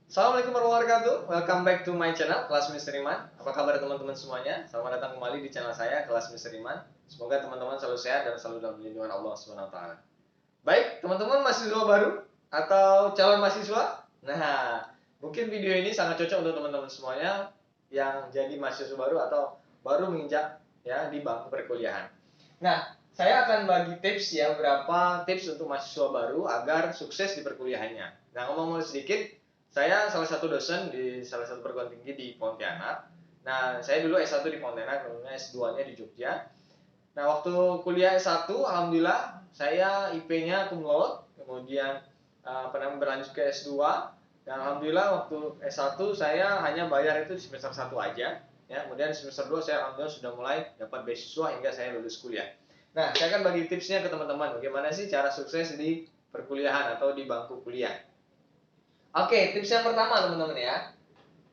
Assalamualaikum warahmatullahi wabarakatuh. Welcome back to my channel, Kelas Mister Iman. Apa kabar teman-teman semuanya? Selamat datang kembali di channel saya, Kelas Mister Iman. Semoga teman-teman selalu sehat dan selalu dalam lindungan Allah Subhanahu wa taala. Baik, teman-teman mahasiswa baru atau calon mahasiswa? Nah, mungkin video ini sangat cocok untuk teman-teman semuanya yang jadi mahasiswa baru atau baru menginjak ya di bangku perkuliahan. Nah, saya akan bagi tips ya, beberapa tips untuk mahasiswa baru agar sukses di perkuliahannya. Nah, ngomong-ngomong sedikit, saya salah satu dosen di salah satu perguruan tinggi di Pontianak. Nah, saya dulu S1 di Pontianak, kemudian S2-nya di Jogja. Nah, waktu kuliah S1, alhamdulillah saya IP-nya cum laude, kemudian pernah berlanjut ke S2, dan alhamdulillah waktu S1 saya hanya bayar itu semester 1 aja. Ya, kemudian semester 2 saya alhamdulillah sudah mulai dapat beasiswa hingga saya lulus kuliah. Nah, saya akan bagi tipsnya ke teman-teman, bagaimana sih cara sukses di perkuliahan atau di bangku kuliah. Oke, tips yang pertama teman-teman ya.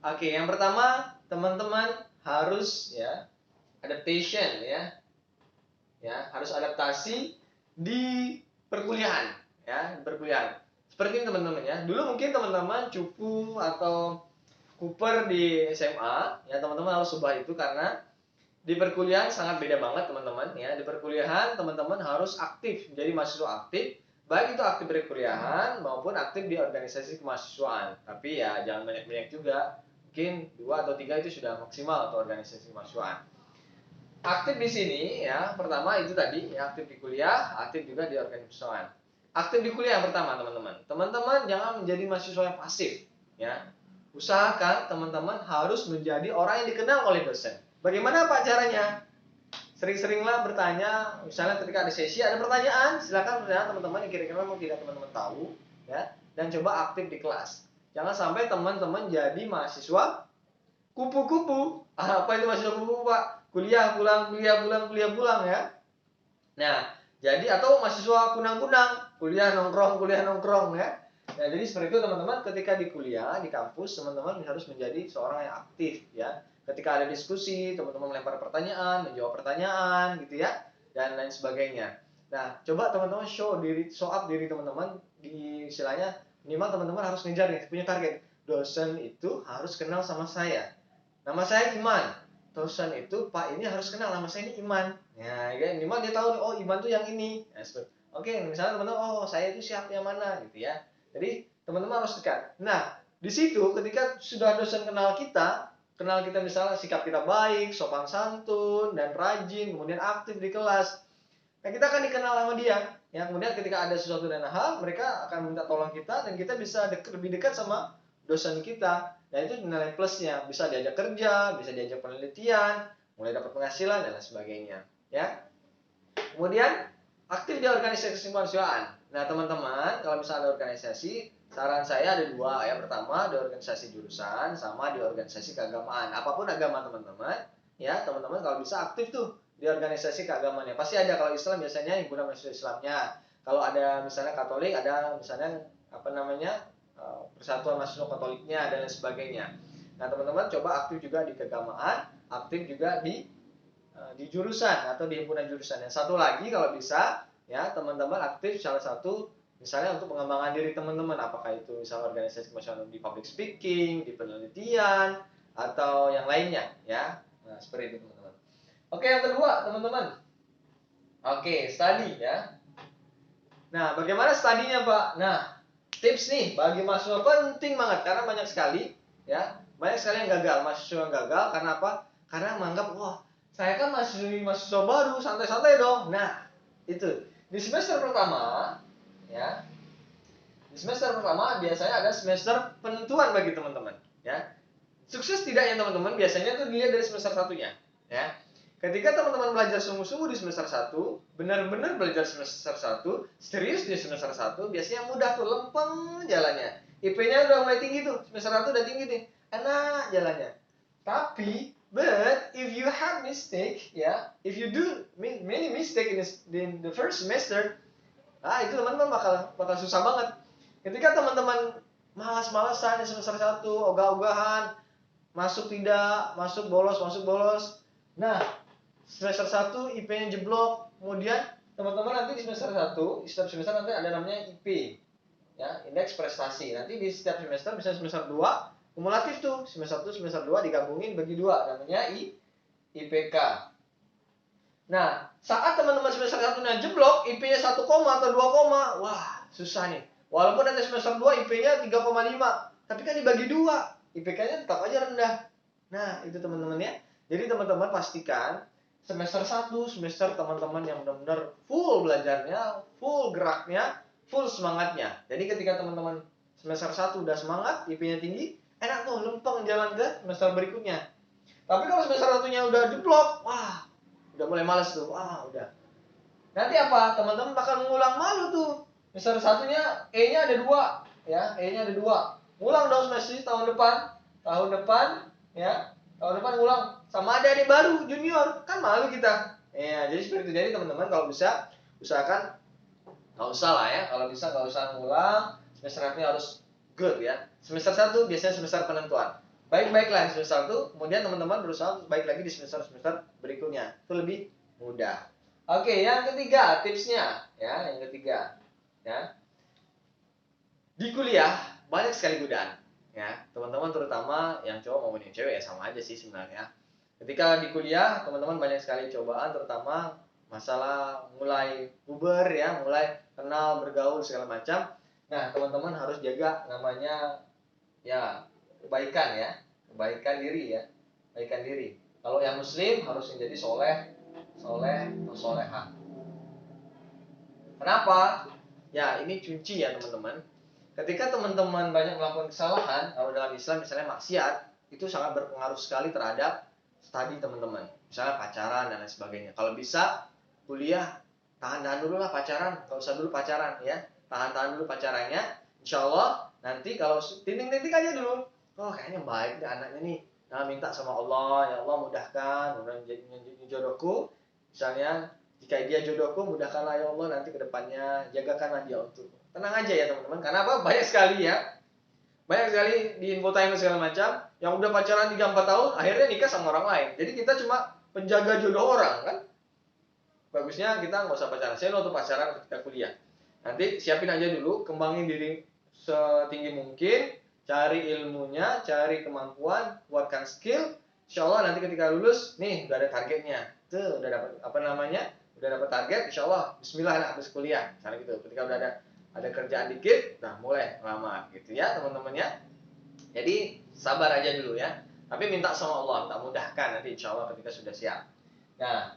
Oke, yang pertama teman-teman harus ya adaptation ya. Ya, harus adaptasi di perkuliahan ya, perkuliahan. Seperti ini teman-teman ya. Dulu mungkin teman-teman cupu atau kuper di SMA ya, teman-teman harus ubah itu karena di perkuliahan sangat beda banget teman-teman ya. Di perkuliahan teman-teman harus aktif, menjadi mahasiswa aktif, baik itu aktif perkuliahan maupun aktif di organisasi kemahasiswaan. Tapi ya jangan banyak-banyak juga, mungkin 2 atau 3 itu sudah maksimal untuk organisasi kemahasiswaan. Aktif di sini ya, pertama itu tadi ya, aktif di kuliah, aktif juga di organisasi kemahasiswaan. Aktif di kuliah yang pertama teman-teman. Teman-teman jangan menjadi mahasiswa yang pasif ya. Usahakan teman-teman harus menjadi orang yang dikenal oleh dosen. Bagaimana Pak caranya? Sering-seringlah bertanya, misalnya ketika ada sesi ada pertanyaan, silakan bertanya teman-teman yang kira-kira memang tidak teman-teman tahu ya, dan coba aktif di kelas. Jangan sampai teman-teman jadi mahasiswa kupu-kupu. Apa itu mahasiswa kupu-kupu, Pak? Kuliah pulang, kuliah pulang, kuliah pulang ya. Nah, jadi atau mahasiswa kunang-kunang, kuliah nongkrong ya. Nah, jadi seperti itu teman-teman, ketika di kuliah, di kampus, teman-teman harus menjadi seorang yang aktif ya. Ketika ada diskusi, teman-teman melempar pertanyaan, menjawab pertanyaan gitu ya, dan lain sebagainya. Nah, coba teman-teman show up diri teman-teman di istilahnya, minimal teman-teman harus ngejar nih, punya target. Dosen itu harus kenal sama saya. Nama saya Iman. Dosen itu Pak ini harus kenal nama saya ini Iman. Ya, minimal dia tahu oh Iman tuh yang ini. Ya, oke, misalnya teman-teman oh saya itu siapa yang mana gitu ya. Jadi teman-teman harus dekat. Nah, di situ ketika sudah dosen kenal kita misalnya sikap kita baik, sopan santun dan rajin, kemudian aktif di kelas. Nah, kita akan dikenal sama dia. Ya, kemudian ketika ada sesuatu dan hal, mereka akan minta tolong kita dan kita bisa lebih dekat sama dosen kita. Nah, itu nilai plusnya, bisa diajak kerja, bisa diajak penelitian, mulai dapat penghasilan dan lain sebagainya, ya. Kemudian aktif di organisasi kemahasiswaan. Nah, teman-teman, kalau misalnya ada organisasi, saran saya ada dua ya. Pertama, di organisasi jurusan sama di organisasi keagamaan. Apapun agama teman-teman, ya, teman-teman kalau bisa aktif tuh di organisasi keagamaan ya. Pasti ada, kalau Islam biasanya himpunan mahasiswa Islamnya. Kalau ada misalnya Katolik, ada misalnya apa namanya? Persatuan Mahasiswa Katoliknya dan lain sebagainya. Nah, teman-teman coba aktif juga di keagamaan, aktif juga di jurusan atau di himpunan jurusan. Yang satu lagi kalau bisa ya teman-teman aktif salah satu misalnya untuk pengembangan diri teman-teman, apakah itu misalnya organisasi kemasyarakat di public speaking, di penelitian atau yang lainnya ya. Nah, seperti itu teman-teman. Oke, yang kedua teman-teman. Oke, study ya. Nah, bagaimana studinya Pak? Nah, tips nih bagi mahasiswa penting banget karena banyak sekali ya, banyak sekali yang gagal, mahasiswa yang gagal karena apa? Karena menganggap wah saya kan masih mahasiswa baru, santai-santai dong. Nah itu di semester pertama ya, di semester pertama biasanya ada semester penentuan bagi teman-teman ya. Sukses tidaknya teman-teman biasanya tuh dilihat dari semester satunya ya. Ketika teman-teman belajar sungguh-sungguh di semester 1, benar-benar belajar semester 1, serius di semester 1, biasanya mudah tuh, lempeng jalannya. IP-nya udah mulai tinggi tuh, semester 1 udah tinggi nih, enak jalannya. Tapi, but if you have mistake, ya, if you do many mistake in the first semester, itu teman-teman bakal susah banget. Ketika teman-teman malas-malasan di semester 1, ogah-ogahan, masuk tidak, masuk bolos. Nah, semester 1 IP-nya jeblok, kemudian teman-teman nanti di semester 1, setiap semester nanti ada namanya IP. ya, indeks prestasi. Nanti di setiap semester, bisa semester 2 kumulatif tuh, semester 1, semester 2 digabungin bagi 2, namanya IPK. Nah, saat teman-teman semester 1-nya jeblok, IP-nya 1, atau 2, wah, susah nih. Walaupun nanti semester 2 IP-nya 3,5, tapi kan dibagi 2, IPK-nya tetap aja rendah. Nah, itu teman-teman ya. Jadi teman-teman pastikan semester 1, semester teman-teman yang benar-benar full belajarnya, full geraknya, full semangatnya. Jadi ketika teman-teman semester 1 udah semangat, IP-nya tinggi, enak tuh lempeng jalan ke semester berikutnya. Tapi kalau semester 1-nya udah jeblok, wah, udah mulai males tuh. Wah, udah. Nanti apa? Teman-teman bakal mengulang malu tuh. Semester 1-nya E-nya ada 2, ya, E-nya ada 2. Ngulang dong semester tahun depan. Tahun depan, ya. Tahun depan ngulang sama adik-adik baru junior. Kan malu kita. Ya, jadi seperti itu. Jadi teman-teman kalau bisa usahakan nggak usah lah ya. Kalau bisa nggak usah ngulang. Semester 1-nya harus good ya. Semester 1 biasanya semester penentuan. Baik-baiklah di semester 1, kemudian teman-teman berusaha baik lagi di semester-semester berikutnya. Itu lebih mudah. Oke, yang ketiga tipsnya ya, yang ketiga ya. Di kuliah banyak sekali godaan ya. Teman-teman terutama yang cowok maupun yang cewek ya sama aja sih sebenarnya. Ketika di kuliah, teman-teman banyak sekali cobaan, terutama masalah mulai puber ya, mulai kenal, bergaul segala macam. Nah, teman-teman harus jaga namanya ya kebaikan ya, kebaikan diri ya, kebaikan diri. Kalau yang muslim harus menjadi soleh, soleh atau soleha. Kenapa? Ya ini kunci ya teman-teman. Ketika teman-teman banyak melakukan kesalahan, kalau dalam Islam misalnya maksiat, itu sangat berpengaruh sekali terhadap studi teman-teman. Misalnya pacaran dan lain sebagainya. Kalau bisa kuliah, tahan-tahan dulu lah pacaran, nggak usah dulu pacaran ya. Tahan-tahan dulu pacarannya. Insya Allah nanti kalau tinting-tinting aja dulu. Oh kayaknya baik deh anaknya nih. Nah minta sama Allah, ya Allah mudahkan, mudah menjadi jodohku. Misalnya jika dia jodohku, mudahkanlah ya Allah nanti ke depannya, jagakanlah dia untuk. Tenang aja ya teman-teman, karena apa? Banyak sekali ya. Banyak sekali di infotainment segala macam yang udah pacaran 3-4 tahun, akhirnya nikah sama orang lain. Jadi kita cuma penjaga jodoh orang kan. Bagusnya kita nggak usah pacaran. Saya untuk pacaran ketika kuliah. Nanti siapin aja dulu, kembangin diri setinggi mungkin, cari ilmunya, cari kemampuan, kuatkan skill. Insya Allah nanti ketika lulus, nih udah ada targetnya. Tuh udah dapat apa namanya? Udah dapat target, insya Allah Bismillah lah habis kuliah. Misalnya gitu. Ketika udah ada kerjaan dikit, nah mulai ngelamar gitu ya teman-teman ya. Jadi sabar aja dulu ya. Tapi minta sama Allah, minta mudahkan nanti insya Allah ketika sudah siap. Nah,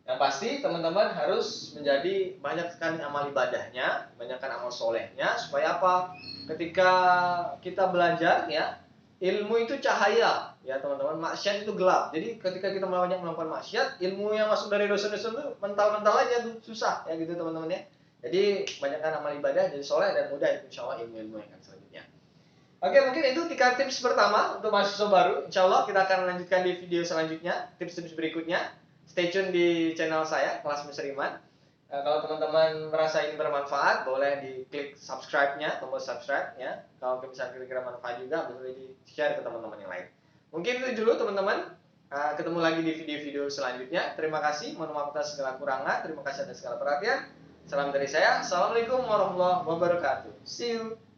yang pasti teman-teman harus menjadi banyakkan amal ibadahnya, banyakkan amal solehnya, supaya apa? Ketika kita belajar ya, ilmu itu cahaya ya teman-teman, maksiat itu gelap. Jadi ketika kita banyak melakukan maksiat, ilmu yang masuk dari dosa-dosa itu mental-mental aja tuh, susah ya gitu teman-teman ya. Jadi banyakkan amal ibadah, jadi soleh dan mudah insya Allah ilmu-ilmu yang akan selanjutnya. Oke, mungkin itu 3 tips pertama untuk mahasiswa baru. Insya Allah kita akan lanjutkan di video selanjutnya, tips-tips berikutnya. Stay tune di channel saya, Kelas Mr. Iman. Kalau teman-teman merasa ini bermanfaat, boleh diklik subscribe-nya, tombol subscribe ya. Kalau misalnya kira-kira manfaat juga, boleh di-share ke teman-teman yang lain. Mungkin itu dulu teman-teman. Ketemu lagi di video-video selanjutnya. Terima kasih, mohon maaf atas segala kurangan. Terima kasih atas segala perhatian. Salam dari saya. Assalamualaikum warahmatullahi wabarakatuh. See you.